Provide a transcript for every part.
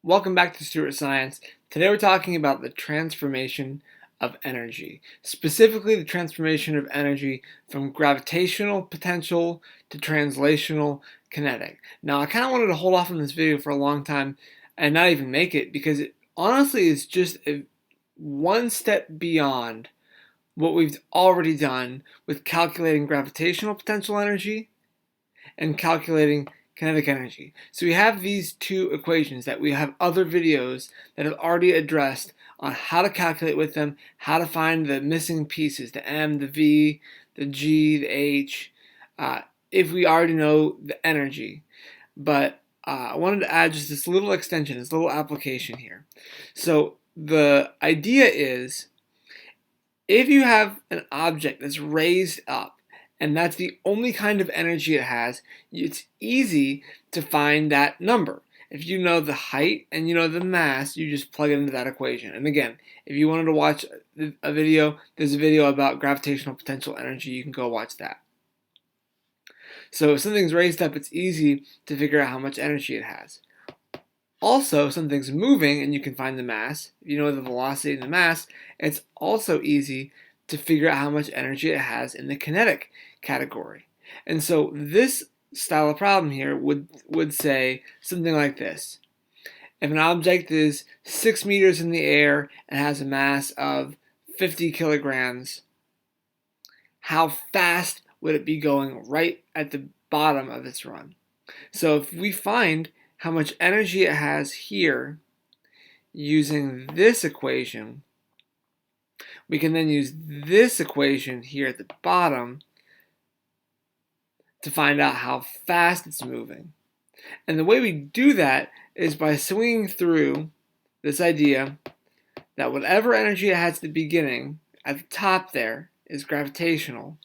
Welcome back to Stewart Science. Today we're talking about the transformation of energy, specifically the transformation of energy from gravitational potential to translational kinetic. Now, I kind of wanted to hold off on this video for a long time and not even make it because it honestly is just one step beyond what we've already done with calculating gravitational potential energy and calculating kinetic energy. So we have these two equations that we have other videos that have already addressed on how to calculate with them, how to find the missing pieces, the m, the v, the g, the h, if we already know the energy. But I wanted to add just this little extension, this little application here. So the idea is, if you have an object that's raised up, and that's the only kind of energy it has, it's easy to find that number. If you know the height and you know the mass, you just plug it into that equation. And again, if you wanted to watch a video, there's a video about gravitational potential energy. You can go watch that. So if something's raised up, it's easy to figure out how much energy it has. Also, if something's moving and you can find the mass, if you know the velocity and the mass, it's also easy to figure out how much energy it has in the kinetic category. And so this style of problem here would say something like this. If an object is 6 meters in the air and has a mass of 50 kilograms, how fast would it be going right at the bottom of its run? So if we find how much energy it has here using this equation, we can then use this equation here at the bottom to find out how fast it's moving. And the way we do that is by swinging through this idea that whatever energy it has at the beginning, at the top there, is gravitational,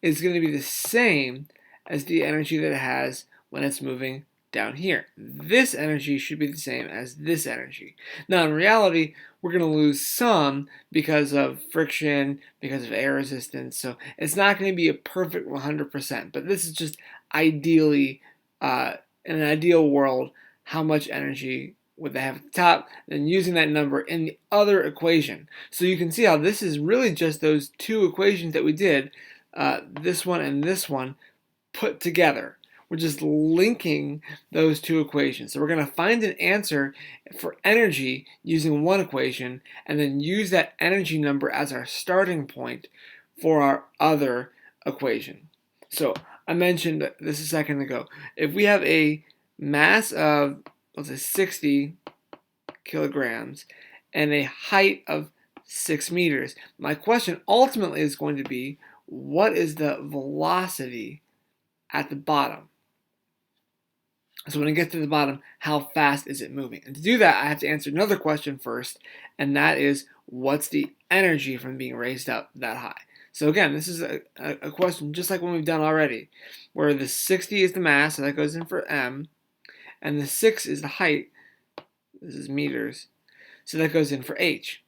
is going to be the same as the energy that it has when it's moving down here. This energy should be the same as this energy. Now, in reality, we're going to lose some because of friction, because of air resistance, so it's not going to be a perfect 100%, but this is just ideally, in an ideal world, how much energy would they have at the top, then using that number in the other equation. So you can see how this is really just those two equations that we did, this one and this one, put together. We're just linking those two equations. So we're going to find an answer for energy using one equation and then use that energy number as our starting point for our other equation. So I mentioned this a second ago. If we have a mass of, let's say, 60 kilograms and a height of 6 meters, my question ultimately is going to be, what is the velocity at the bottom? So when I get to the bottom, how fast is it moving? And to do that, I have to answer another question first, and that is, what's the energy from being raised up that high? So again, this is a question just like one we've done already, where the 60 is the mass, so that goes in for m, and the 6 is the height, this is meters, so that goes in for h.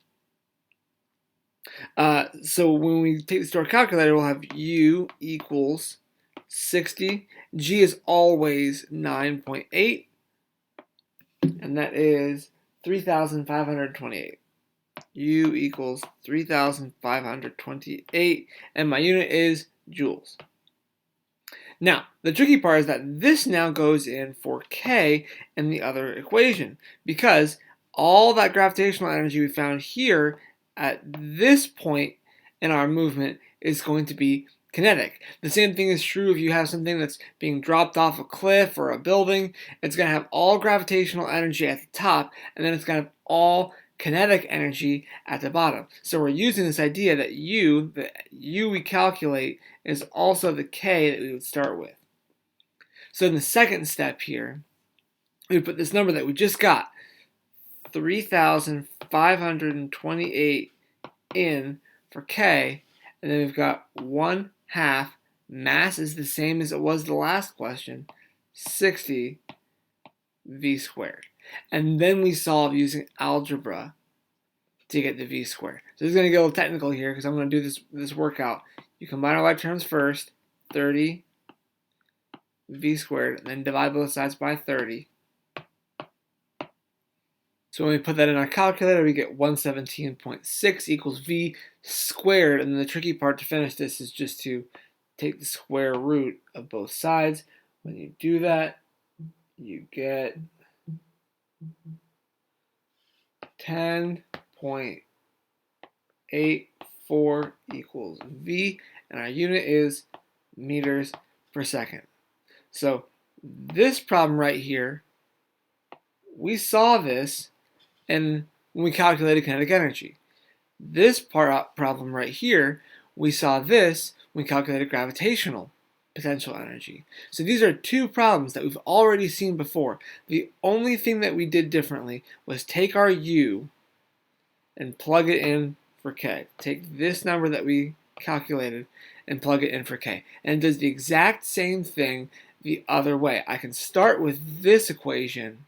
So when we take this to our calculator, we'll have u equals 60. G is always 9.8, and that is 3,528. U equals 3,528, and my unit is joules. Now, the tricky part is that this now goes in for K in the other equation, because all that gravitational energy we found here at this point in our movement is going to be kinetic. The same thing is true if you have something that's being dropped off a cliff or a building. It's going to have all gravitational energy at the top, and then it's going to have all kinetic energy at the bottom. So we're using this idea that the U we calculate is also the K that we would start with. So in the second step here, we put this number that we just got, 3,528 in for K, and then we've got 1/2, mass is the same as it was the last question, 60 v squared. And then we solve using algebra to get the v squared. So this is going to get a little technical here because I'm going to do this workout. You combine our like terms first, 30 v squared, and then divide both sides by 30. So when we put that in our calculator, we get 117.6 equals V squared. And then the tricky part to finish this is just to take the square root of both sides. When you do that, you get 10.84 equals V, and our unit is meters per second. So this problem right here, we saw this and when we calculated kinetic energy. This problem right here, we saw this when we calculated gravitational potential energy. So these are two problems that we've already seen before. The only thing that we did differently was take our U and plug it in for K. Take this number that we calculated and plug it in for K. And it does the exact same thing the other way. I can start with this equation,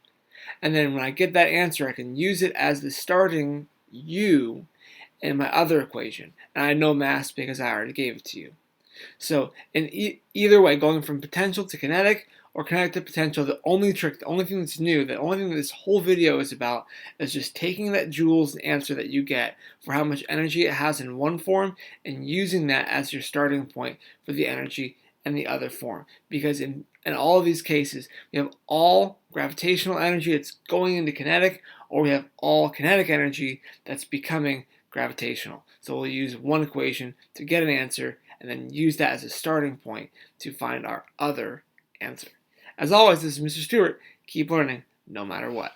and then when I get that answer, I can use it as the starting U in my other equation. And I know mass because I already gave it to you. So in either way, going from potential to kinetic or kinetic to potential, the only trick, the only thing that's new, the only thing that this whole video is about is just taking that joules answer that you get for how much energy it has in one form and using that as your starting point for the energy in the other form. Because in all of these cases, we have all gravitational energy that's going into kinetic, or we have all kinetic energy that's becoming gravitational. So we'll use one equation to get an answer and then use that as a starting point to find our other answer. As always, this is Mr. Stewart. Keep learning no matter what.